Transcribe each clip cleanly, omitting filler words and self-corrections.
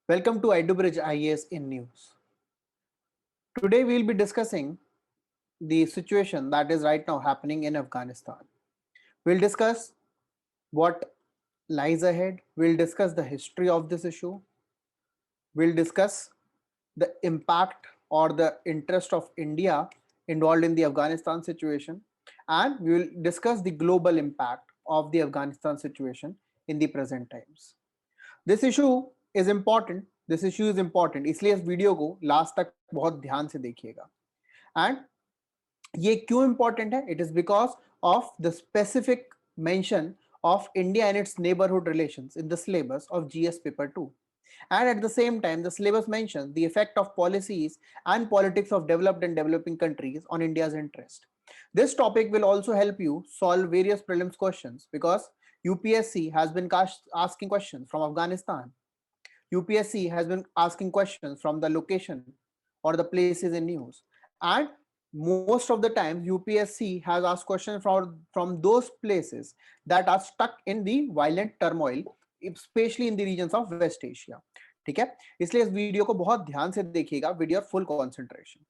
Welcome to IDubridge IAS in News. Today we'll be discussing the situation that is right now happening in Afghanistan. We'll discuss what lies ahead. We'll discuss the history of this issue. We'll discuss the impact or the interest of India involved in the Afghanistan situation. And we will discuss the global impact of the Afghanistan situation in the present times. This issue is important. This issue is important. इसलिए इस video को last तक बहुत ध्यान से देखिएगा. And ये क्यों important है? It is because of the specific mention of India and its neighborhood relations in the syllabus of GS paper 2. And at the same time, the syllabus mentions the effect of policies and politics of developed and developing countries on India's interest. This topic will also help you solve various prelims questions because UPSC has been asking questions from Afghanistan. UPSC has been asking questions from the location or the places in news. And most of the times UPSC has asked questions from those places that are stuck in the violent turmoil, especially in the regions of West Asia. ठीक है, इसलिए इस video को बहुत ध्यान से देखिएगा with your full concentration.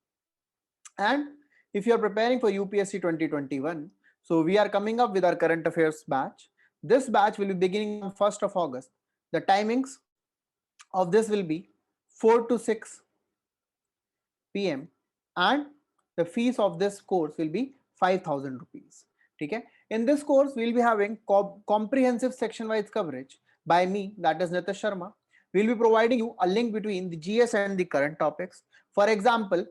And if you are preparing for UPSC 2021, so we are coming up with our current affairs batch. This batch will be beginning on 1st of August. The timings of this will be 4 to 6 p.m. and the fees of this course will be 5,000 rupees. Okay? In this course, we'll be having comprehensive section-wise coverage by me, that is Nitish Sharma. We'll be providing you a link between the GS and the current topics. For example,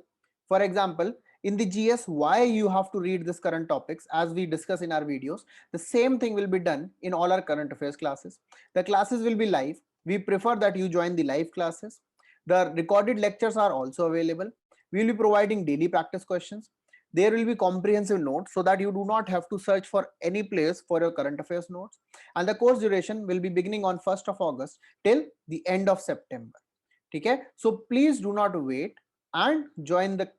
in the GS, why you have to read this current topics as we discuss in our videos. The same thing will be done in all our current affairs classes. The classes will be live. We prefer that you join the live classes. The recorded lectures are also available. We will be providing daily practice questions. There will be comprehensive notes so that you do not have to search for any place for your current affairs notes. And the course duration will be beginning on 1st of August till the end of September. Okay? So please do not wait and join the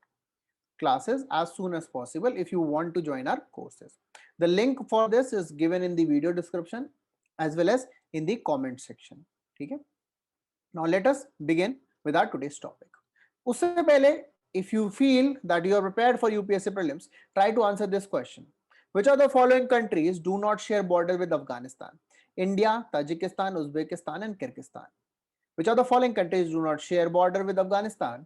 classes as soon as possible if you want to join our courses. The link for this is given in the video description as well as in the comment section. Okay? Now let us begin with our today's topic. उससे पहले, if you feel that you are prepared for UPSC prelims, try to answer this question. Which of the following countries do not share border with Afghanistan? India, Tajikistan, Uzbekistan and Kyrgyzstan. Which of the following countries do not share border with Afghanistan?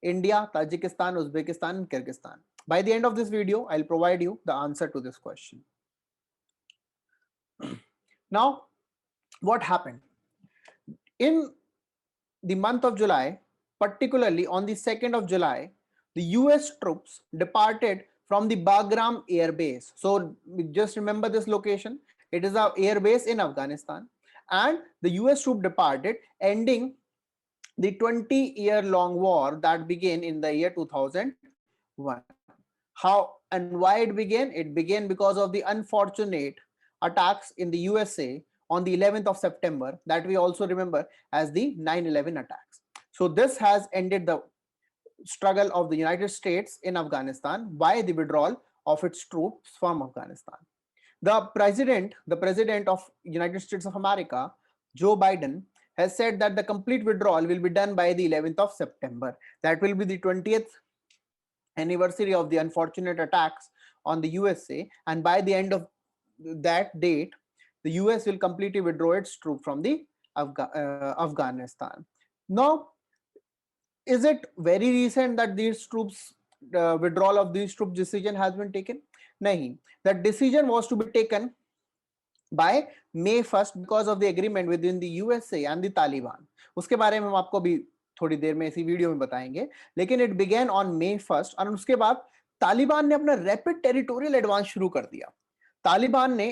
India, Tajikistan, Uzbekistan and Kyrgyzstan. By the end of this video, I'll provide you the answer to this question. Now, what happened? In the month of July, particularly on the 2nd of July, the US troops departed from the Bagram Air Base. So just remember this location. It is our air base in Afghanistan. And the US troop departed, ending the 20-year-long war that began in the year 2001. How and why it began? It began because of the unfortunate attacks in the USA on the 11th of September that we also remember as the 9/11 attacks. So this has ended the struggle of the United States in Afghanistan by the withdrawal of its troops from Afghanistan. The president of United States of America, Joe Biden, has said that the complete withdrawal will be done by the 11th of September. That will be the 20th anniversary of the unfortunate attacks on the USA, and by the end of that date, the US will completely withdraw its troops from the Afghanistan. Now, is it very recent that these troops withdrawal of these troops decision has been taken? Nahi. That decision was to be taken by May 1st because of the agreement within the USA and the Taliban. उसके बारे में हम आपको भी थोड़ी देर में इसी video में बताएंगे, लेकिन it began on May 1st और उसके बाद तालिबान ने अपना रैपिड टेरिटोरियल एडवांस शुरू कर दिया. तालिबान ने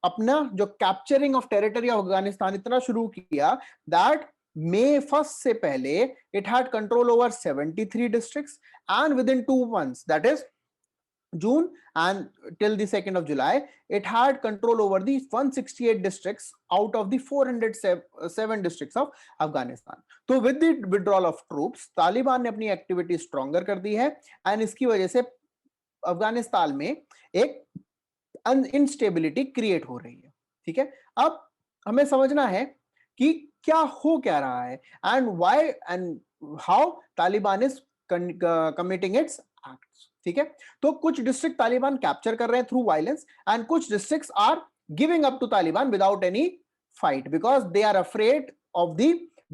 अपना जो capturing of territory of Afghanistan इतना शुरू किया that May 1st से पहले it had control over 73 districts and within 2 months, that is June and till the 2nd of July, it had control over the 168 districts out of the 407 districts of Afghanistan. तो with the withdrawal of troops, Taliban ने अपनी activity stronger कर दी है and इसकी वजह से अफगानिस्तान में एक इनस्टेबिलिटी क्रिएट हो रही है. ठीक है, अब हमें समझना है कि क्या हो क्या रहा है, and why and how Taliban is committing it's acts. ठीक है, तो कुछ डिस्ट्रिक्ट तालिबान कैप्चर कर रहे हैं थ्रू वायलेंस, एंड कुछ districts are giving up to Taliban without any fight because they are afraid of the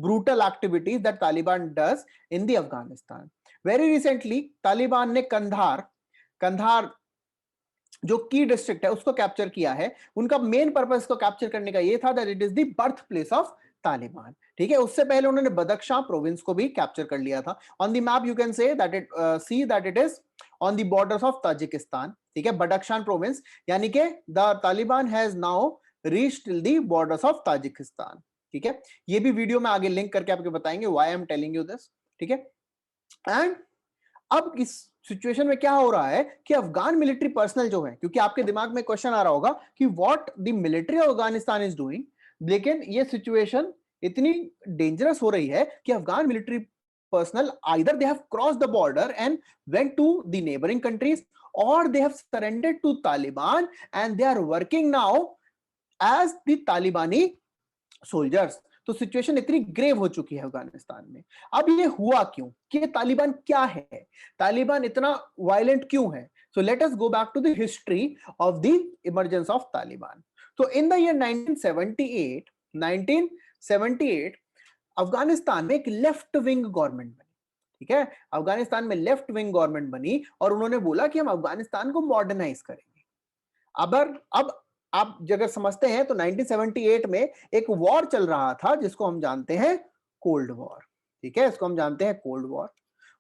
brutal activities that Taliban does in the Afghanistan. Very recently Taliban ने कंधार जो की डिस्ट्रिक्ट है उसको capture किया है। उनका मेन पर्पस इसको कैप्चर करने का ये था that it is the birth place of Taliban. ठीक है, उससे पहले उन्होंने बदख्शां प्रोविंस को भी कैप्चर कर लिया था। On the map you can say that it is on the borders of Tajikistan. ठीक है, बदख्शां प्रोविंस, यानी कि the Taliban has now reached till the borders of Tajikistan. ठीक है, ये भी वीडियो में आगे लिंक करके आपको बताएंगे why I am telling you this. ठीक है, एंड अब इस सिचुएशन में क्या हो रहा है कि अफगान मिलिट्री पर्सनल जो है, क्योंकि आपके दिमाग में क्वेश्चन आ रहा होगा कि what the military of Afghanistan is doing, लेकिन ये सिचुएशन इतनी डेंजरस हो रही है कि Afghan military personnel either they have crossed the border and went to the neighboring countries, or they have surrendered to Taliban and they are working now as the Talibani soldiers। तो situation इतनी grave हो चुकी है अफगानिस्तान में। अब ये हुआ क्यों, कि तालिबान क्या है, तालिबान इतना वायलेंट क्यों है? So let us go back to the history of the emergence of Taliban. तो इन द ईयर 1978 अफगानिस्तान में एक लेफ्ट विंग गवर्नमेंट बनी। ठीक है, अफगानिस्तान में लेफ्ट विंग गवर्नमेंट बनी और उन्होंने बोला कि हम अफगानिस्तान को मॉडर्नाइज करेंगे। अब आप अगर समझते हैं तो 1978 में एक वॉर चल रहा था जिसको हम जानते हैं कोल्ड वॉर। ठीक है, इसको हम जानते हैं कोल्ड वॉर।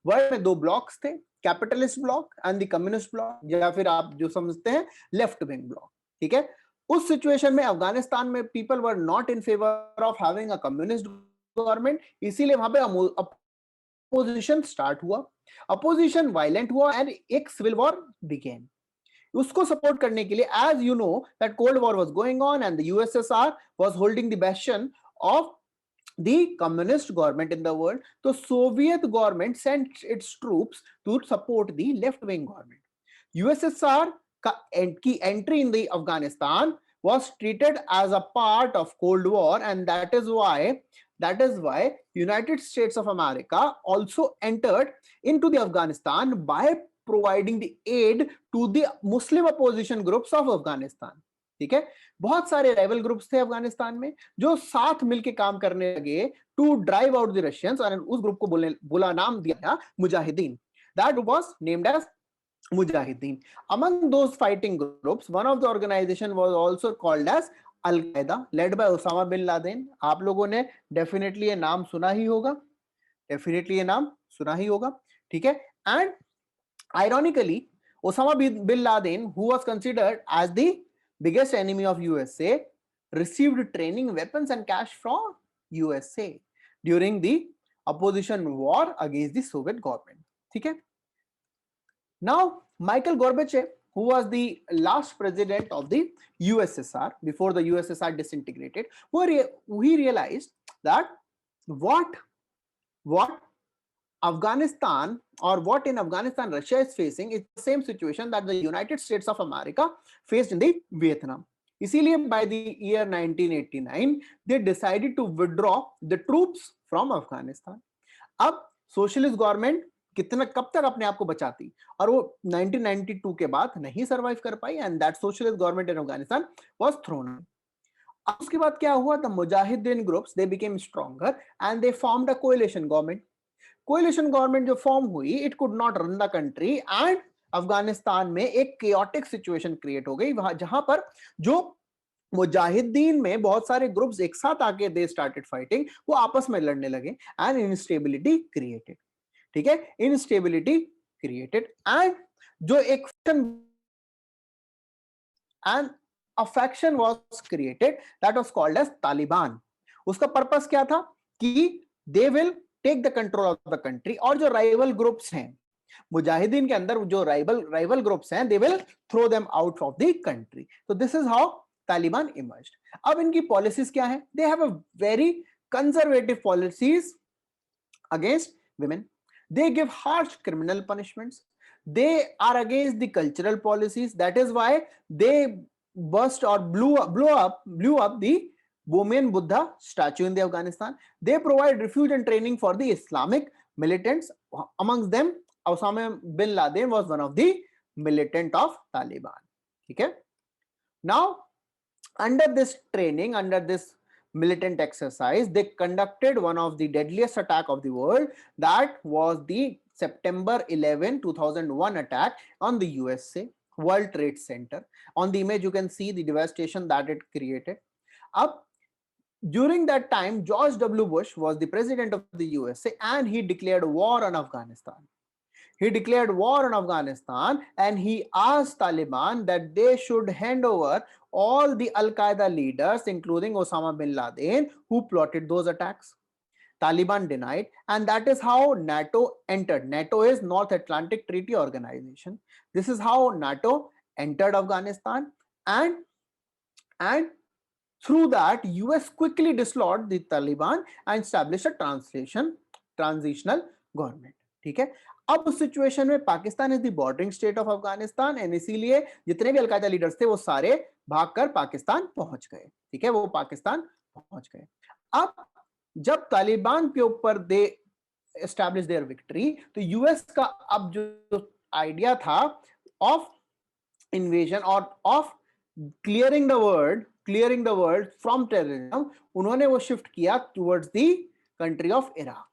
वर्ल्ड में दो ब्लॉक्स थे, capitalist block and the communist bloc, या फिर आप जो समझते हैं लेफ्ट विंग ब्लॉक। ठीक है, उस सिचुएशन में अफगानिस्तान में people were not in favour of having a communist government, इसीलिए वहां पे अपोजिशन स्टार्ट हुआ, अपोजिशन वायलेंट हुआ एंड एक सिविल वॉर बिगेन। उसको सपोर्ट करने के लिए, as you know that cold war was going on and the USSR was holding the bastion of the communist government in the world, तो Soviet government sent its troops to support the left wing government. USSR की entry in the Afghanistan was treated as a part of Cold War, and that is why United States of America also entered into the Afghanistan by providing the aid to the Muslim opposition groups of Afghanistan। ठीक है, बहुत सारे rival groups थे अफगानिस्तान में जो साथ मिलकर काम करने लगे to drive out the Russians, और उस ग्रुप को बोला नाम दिया Mujahideen. That was named as Mujahideen। Among those fighting groups, one of the organization was also called as Al-Qaeda, led by Osama bin Laden। आप लोगों ने डेफिनेटली ये नाम सुना ही होगा, ठीक है। And ironically, Osama bin Laden, who was considered as the biggest enemy of USA, received training, weapons and cash from USA during the opposition war against the Soviet government। ठीक है। Now, Michael Gorbachev, who was the last president of the USSR before the USSR disintegrated, he realized that what Afghanistan, or what in Afghanistan Russia is facing, is the same situation that the United States of America faced in the Vietnam। इसीलिए by the year 1989 they decided to withdraw the troops from Afghanistan। अब socialist government कब तक अपने आप को बचाती, और वो 1992 के बाद नहीं सरवाइव कर पाई, and that socialist government in Afghanistan was thrown. अब उसके बाद क्या हुआ, the mujahideen groups they became stronger and they formed a coalition government. Coalition government जो फॉर्म हुई, it could not run the country, and Afghanistan में एक chaotic situation create हो गई, जहां पर जो मुजाहिदीन में बहुत सारे ग्रुप्स एक साथ आके दे स्टार्टेड फाइटिंग, वो आपस में लड़ने लगे एंड इंस्टेबिलिटी क्रिएटेड। ठीक है, इंस्टेबिलिटी क्रिएटेड, एंड जो एक a faction was created that was called as Taliban। उसका पर्पस क्या था कि they will take the control of the country, और जो राइवल ग्रुप्स हैं मुजाहिदीन के अंदर, जो राइवल ग्रुप्स हैं, they will throw them out of the country। तो this is how Taliban emerged। अब इनकी पॉलिसीज क्या है, they have a very conservative policies against women, they give harsh criminal punishments, they are against the cultural policies, that is why they burst or blew up the Bomen Buddha statue in the Afghanistan. They provide refuge and training for the Islamic militants. Amongst them, Osama bin Laden was one of the militant of Taliban. Okay. Now, under this training, under this militant exercise, they conducted one of the deadliest attack of the world. That was the September 11, 2001 attack on the USA World Trade Center. On the image, you can see the devastation that it created. Up during that time, George W. Bush was the president of the USA and he declared war on Afghanistan. He declared war on Afghanistan and he asked Taliban that they should hand over all the Al-Qaeda leaders, including Osama bin Laden, who plotted those attacks. Taliban denied, and that is how NATO entered. NATO is North Atlantic Treaty Organization. This is how NATO entered Afghanistan, and through that, US quickly dislodged the Taliban and established a transitional government. ठीक है. अब उस situation में Pakistan is the bordering state of Afghanistan and इसीलिए जितने भी al Qaeda leaders थे वो सारे भागकर पाकिस्तान पहुंच गए. ठीक है, वो पाकिस्तान पहुंच गए. अब जब तालिबान के ऊपर दे एस्टैब्लिश देयर विक्ट्री, तो यूएस का अब जो आइडिया था ऑफ इन्वेजन और of clearing the world from terrorism, उन्होंने वो शिफ्ट किया towards the country of Iraq.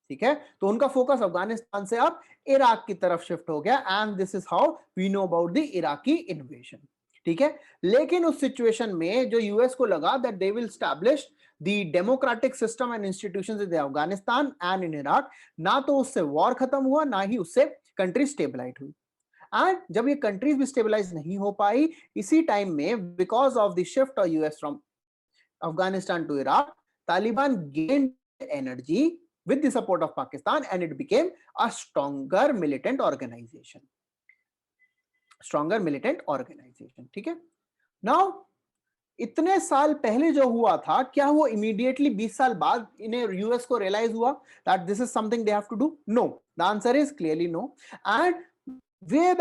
ठीक है, तो उनका फोकस अफगानिस्तान से अब इराक की तरफ शिफ्ट हो गया and this is how we know about the Iraqi invasion. ठीक है, लेकिन उस सिचुएशन में जो यूएस को लगा that they will establish the democratic system and institutions in Afghanistan and in Iraq, ना तो उससे वॉर खत्म हुआ ना ही उससे कंट्री स्टेबलाइज हुई. एंड जब ये कंट्रीज भी स्टेबलाइज नहीं हो पाई, इसी टाइम में because of the shift of US from Afghanistan to Iraq, Taliban gained energy with the support of Pakistan and it became a stronger militant organization. ठीक है. Now इतने साल पहले जो हुआ था, क्या वो immediately 20 साल बाद इन्हें यूएस को रियलाइज हुआ that this is something they have to do? No. The answer is clearly no. And way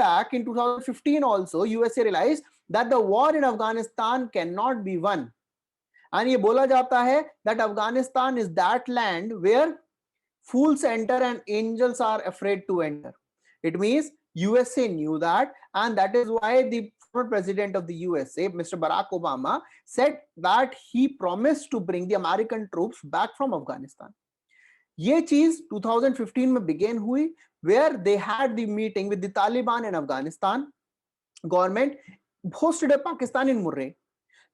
back in 2015 also, USA realized that the war in Afghanistan cannot be won. And ये बोला जाता है that Afghanistan is that land where fools enter and angels are afraid to enter. It means USA knew that, and that is why the former president of the USA, Mr. Barack Obama, said that he promised to bring the American troops back from Afghanistan. ये चीज 2015 में begin हुई, where they had the meeting with the Taliban in Afghanistan. Government hosted a Pakistan in Murree.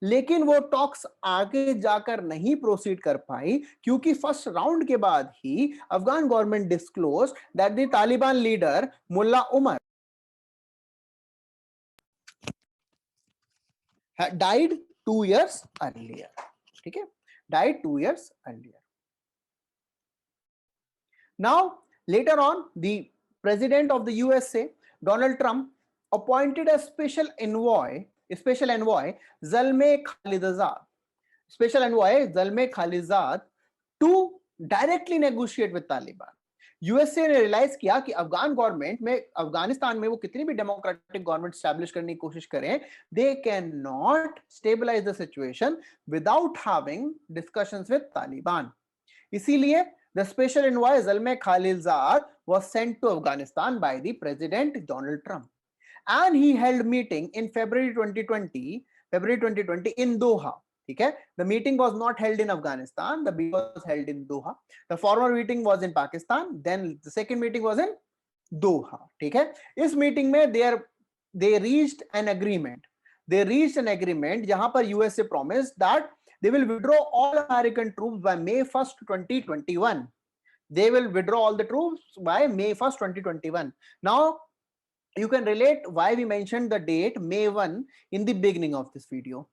लेकिन वो talks आगे जाकर नहीं proceed कर पाई क्योंकि फर्स्ट राउंड के बाद ही Afghan government disclose that the Taliban leader Mullah Omar died 2 years earlier. ठीक है, died 2 years earlier. Now later on, the president of the USA, Donald Trump, appointed a special envoy Zalmay Khalilzad to directly negotiate with Taliban. USA ने realise किया कि Afghan government में, Afghanistan में वो कितनी भी डेमोक्रेटिक गवर्नमेंट स्टैब्लिश करने की कोशिश करें, they can not stabilise the situation without having discussions with Taliban. इसीलिए the special envoy Zalmay Khalilzad was sent to Afghanistan by the president Donald Trump. And he held meeting in February 2020 in Doha. ठीक है, the meeting was not held in Afghanistan, the meeting was held in Doha. The former meeting was in Pakistan, then the second meeting was in Doha. ठीक है, इस meeting में they reached an agreement. जहां पर USA promised that they will withdraw all American troops by May 1st, 2021. They will withdraw all the troops by May 1st, 2021. Now you can relate why we mentioned the date May 1 in the beginning of this video.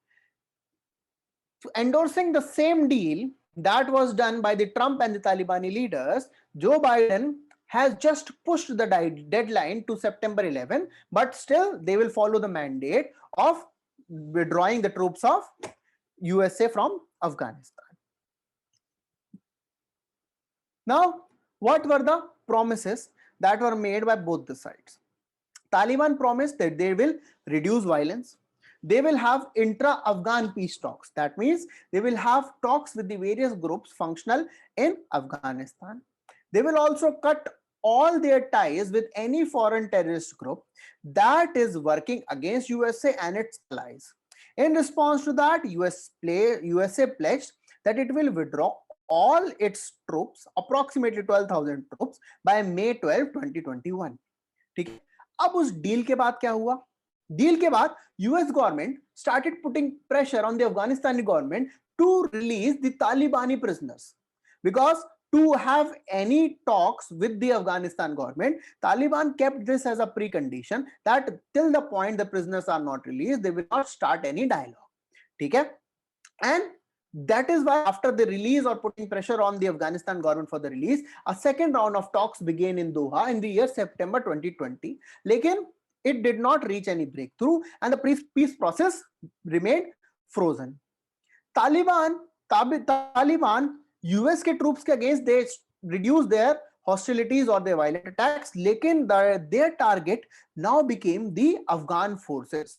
Endorsing the same deal that was done by the Trump and the Talibani leaders, Joe Biden has just pushed the deadline to September 11, but still they will follow the mandate of withdrawing the troops of USA from Afghanistan. Now, what were the promises that were made by both the sides? Taliban promised that they will reduce violence, they will have intra-Afghan peace talks. That means they will have talks with the various groups functional in Afghanistan. They will also cut all their ties with any foreign terrorist group that is working against USA and its allies. In response to that, USA pledged that it will withdraw all its troops, approximately 12,000 troops, by May 12, 2021. ठीक है, अब उस deal के बाद क्या हुआ? Deal के बाद US government started putting pressure on the Afghanistani government to release the Talibani prisoners, because to have any talks with the Afghanistan government, Taliban kept this as a precondition that till the point the prisoners are not released, they will not start any dialogue. ठीक है, and that is why after the release or putting pressure on the Afghanistan government for the release, a second round of talks began in Doha in the year September 2020. Lekin it did not reach any breakthrough and the peace process remained frozen. Taliban US के troops के against, they reduced their hostilities or their violent attacks. Lekin their target now became the Afghan forces.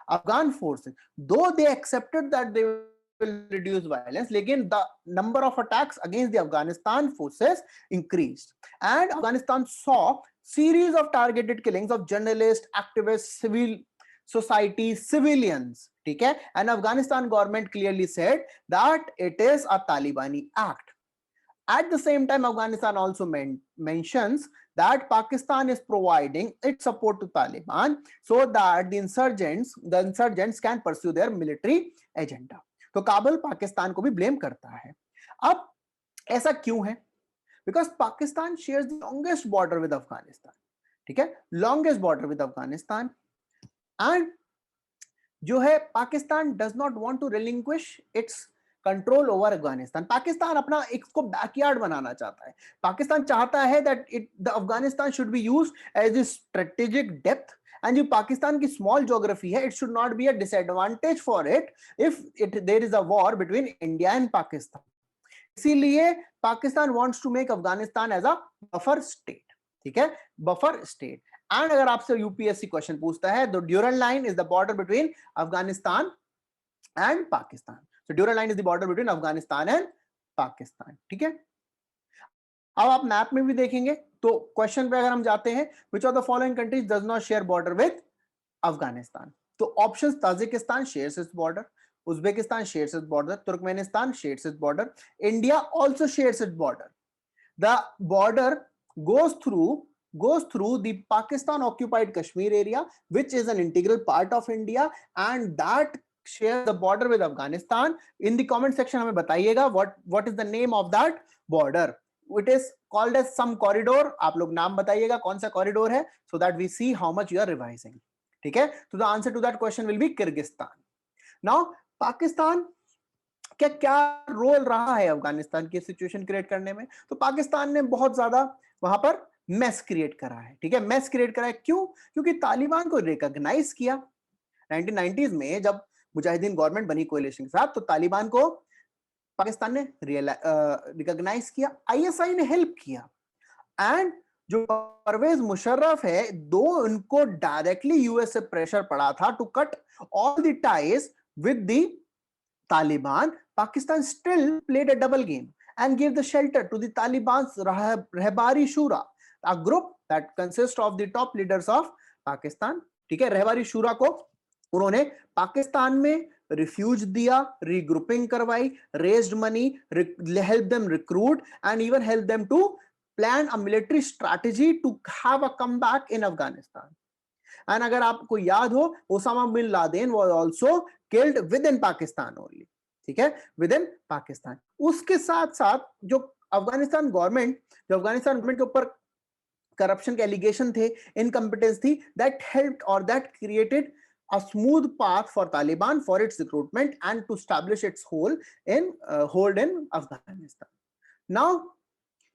Afghan forces, though they accepted that they will reduce violence, lekin the number of attacks against the Afghanistan forces increased, and Afghanistan saw series of targeted killings of journalists, activists, civil society, civilians. ठीक है, and Afghanistan government clearly said that it is a Talibani act. At the same time, Afghanistan also mentions that Pakistan is providing its support to Taliban so that the insurgents can pursue their military agenda. तो काबुल पाकिस्तान को भी blame करता है. अब ऐसा क्यों है? Because Pakistan shares the longest border with Afghanistan. ठीक है, longest border with Afghanistan, and जो है Pakistan does not want to relinquish its control over Afghanistan. Pakistan अपना इसको बैकयार्ड बनाना चाहता है. पाकिस्तान चाहता है that the Afghanistan should be used as a strategic depth, and जो पाकिस्तान की small geography है, it should not be a disadvantage for it if there is a war between India and Pakistan. इसीलिए Pakistan wants to make Afghanistan as a buffer state. ठीक है, buffer state. And अगर आपसे UPSC question पूछता है, the Durand line is the border between Afghanistan and Pakistan. So Durand line is the border between Afghanistan and Pakistan. ठीक है, अब आप मैप में भी देखेंगे तो क्वेश्चन पे अगर हम जाते हैं, which of the following countries does not share border with Afghanistan? तो options, Tajikistan shares its border, Uzbekistan shares its border, Turkmenistan shares its border, India also shares its border. The border goes through the Pakistan occupied Kashmir area, which is an integral part of India, and that shares the border with Afghanistan. In the comment section हमें बताइएगा what is the name of that border. It is called as some corridor. आप लोग नाम बताइएगा कौन सा corridor है, so that we see how much you are revising. ठीक है, तो the answer to that question will be Kyrgyzstan. Now Pakistan क्या रोल रहा है अफगानिस्तान की सिचुएशन क्रिएट करने में? तो पाकिस्तान ने बहुत ज्यादा वहां पर मेस क्रिएट करा है. ठीक है, मेस क्रिएट करा है क्यों? क्योंकि तालिबान को रिकॉग्नाइज किया 1990s में जब मुजाहिदीन गवर्नमेंट बनी कोएलिशन के साथ, तो तालिबान को पाकिस्तान ने रिकॉग्नाइज किया, आईएसआई ने हेल्प किया, एंड जो परवेज मुशर्रफ है, दो उनको डायरेक्टली यूएस से प्रेशर पड़ा था to cut all the ties with the Taliban, Pakistan still played a double game and gave the shelter to the Taliban's Rahbari Shura, a group that consists of the top leaders of Pakistan. ठीक है, रहबारी शूरा को उन्होंने पाकिस्तान में refuse दिया, regrouping करवाई, raised money, help them recruit and even help them to plan a military strategy to have a comeback in Afghanistan. And अगर आपको याद हो, Osama bin Laden was also killed within Pakistan only. ठीक है, with in Pakistan. उसके साथ साथ जो अफगानिस्तान गवर्नमेंट के ऊपर करप्शन के एलिगेशन थे, इनकम्पिटेंस थी, दैट हेल्प्ड और that created a smooth path for Taliban for its recruitment and to establish its hold in Afghanistan. Now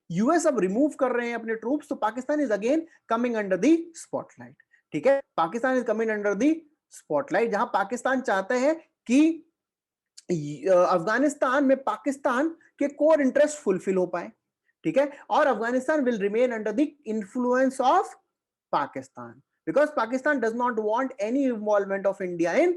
US अब रिमूव कर रहे हैं अपने ट्रूप्स, तो Pakistan is again coming under the spotlight. ठीक है, Pakistan is coming under the spotlight, जहां पाकिस्तान चाहता है कि अफगानिस्तान में पाकिस्तान के कोर इंटरेस्ट फुलफिल हो पाए. ठीक है, और Afghanistan will remain under the influence of Pakistan, because Pakistan does not want any involvement of India in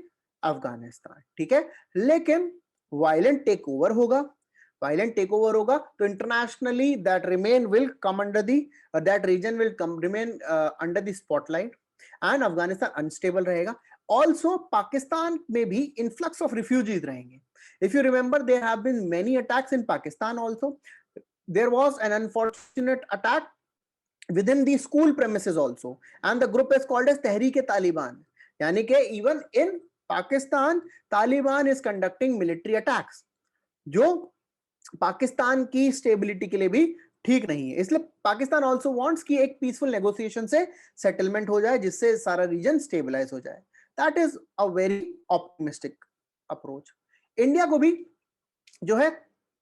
Afghanistan, ठीक है। लेकिन वायलेंट टेक ओवर होगा, तो internationally that remain will come under the, that region will come remain under the spotlight and Afghanistan unstable रहेगा। Also Pakistan में भी influx of refugees रहेंगे। If you remember, there have been many attacks in Pakistan also. There was an unfortunate attack within the school premises also, and the group is called as Tehreek-e-Taliban. यानी कि even in Pakistan, Taliban is conducting military attacks, जो पाकिस्तान की stability के लिए भी ठीक नहीं है। इसलिए पाकिस्तान ऑल्सो वांट्स कि एक पीसफुल नेगोशिएशन से सेटलमेंट हो जाए, जिससे सारा रीजन स्टेबलाइज हो जाए। That is a very optimistic approach. India को भी जो है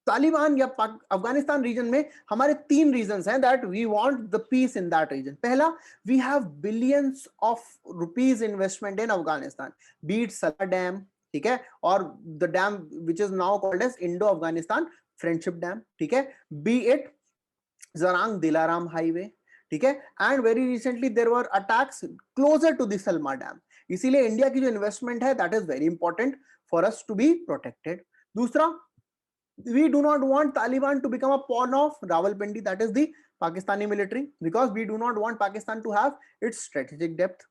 तालिबान या अफगानिस्तान रीजन में हमारे 3 रीजंस हैं that we want the peace in that region. पहला, we have billions of rupees investment in Afghanistan, be it Salma dam, ठीक है, और the dam which is now called as Indo Afghanistan friendship dam, ठीक है, be it Zaranj Delaram highway, ठीक है, and very recently there were attacks closer to the Salma dam. इसीलिए India की जो इन्वेस्टमेंट है that is very important for us to be protected. दूसरा, we do not want Taliban to become a pawn of Rawalpindi, that is the Pakistani military, because we do not want Pakistan to have its strategic depth.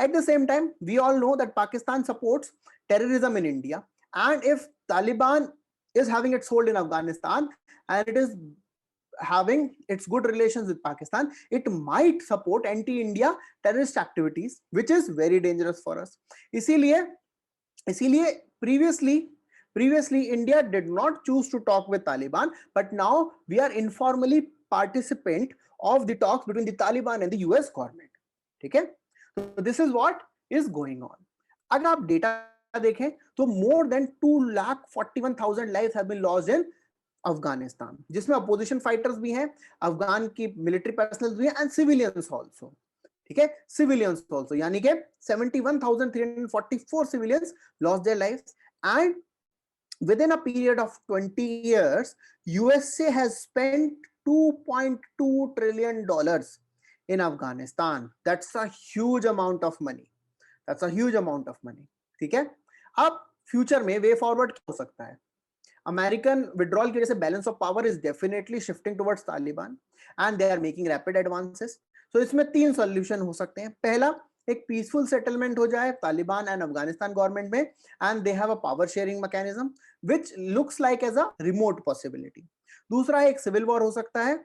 At the same time, we all know that Pakistan supports terrorism in India, and if Taliban is having its hold in Afghanistan and it is having its good relations with Pakistan, it might support anti-India terrorist activities, which is very dangerous for us. इसीलिए previously India did not choose to talk with Taliban, but now we are informally participant of the talks between the Taliban and the US government, ठीक है। so this is what is going on. अगर आप data देखें तो more than 2,41,000 lives have been lost in Afghanistan, जिसमें opposition fighters भी हैं, अफगान की मिलिट्री पर्सनल भी हैं, एंड सिविलियंस ऑल्सो, ठीक है, सिविलियंस ऑल्सो, यानी कि 71,344 civilians lost their lives, and within a period of 20 years, USA has spent $2.2 trillion in Afghanistan. That's a huge amount of money. ठीक है। अब फ्यूचर में वे फॉरवर्ड क्या हो सकता है? अमेरिकन विड्रॉल की वजह से balance of power is definitely shifting towards Taliban and they are making rapid advances. So इसमें 3 सॉल्यूशन हो सकते हैं। पहला, एक पीसफुल सेटलमेंट हो जाए तालिबान एंड अफगानिस्तान गवर्नमेंट में, and they have a power sharing mechanism which looks like as a remote possibility. दूसरा, एक सिविल वॉर हो सकता है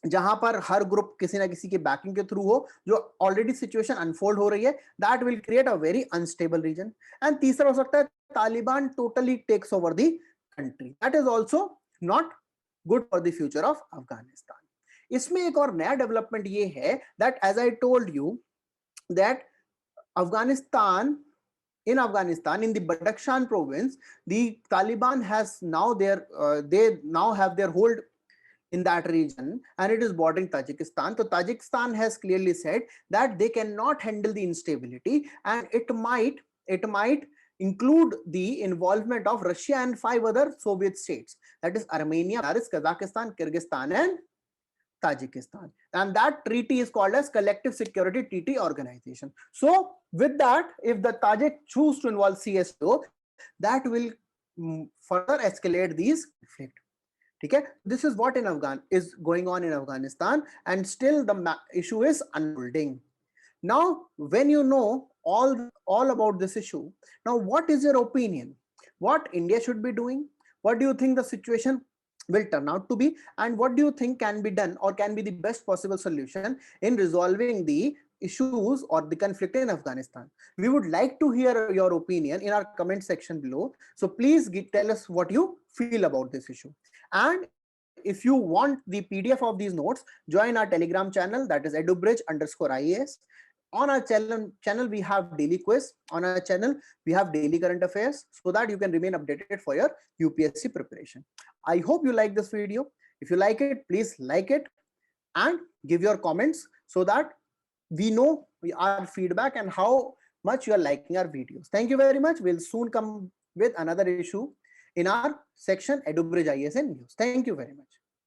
जहां पर हर ग्रुप किसी ना किसी के बैकिंग के थ्रू हो, जो ऑलरेडी सिचुएशन अनफोल्ड हो रही है, that will create a very unstable region. And तीसरा हो सकता है Taliban totally takes over the country, that is also not good for the future of Afghanistan. इसमें एक और नया डेवलपमेंट ये है that as I told you that Afghanistan, in the Badakhshan province, the Taliban has now they now have their hold in that region, and it is bordering Tajikistan. So Tajikistan has clearly said that they cannot handle the instability, and it might include the involvement of Russia and 5 other Soviet states, that is Armenia, Kazakhstan, Kyrgyzstan, and Tajikistan, and that treaty is called as Collective Security Treaty Organization. So with that, if the Tajik choose to involve CSTO, that will further escalate these conflict. Okay, this is what is going on in Afghanistan, and still the issue is unfolding. Now, when you know all about this issue, now what is your opinion? What India should be doing? What do you think the situation will turn out to be, and what do you think can be done or can be the best possible solution in resolving the issues or the conflict in Afghanistan? We would like to hear your opinion in our comment section below, so please tell us what you feel about this issue. And if you want the PDF of these notes, join our Telegram channel, that is edubridge_IAS. On our channel we have daily quiz, on our channel we have daily current affairs, so that you can remain updated for your UPSC preparation. I hope you like this video. If you like it, please like it and give your comments so that we know our feedback and how much you are liking our videos. Thank you very much. We'll soon come with another issue in our section EduBridge IAS and News. Thank you very much.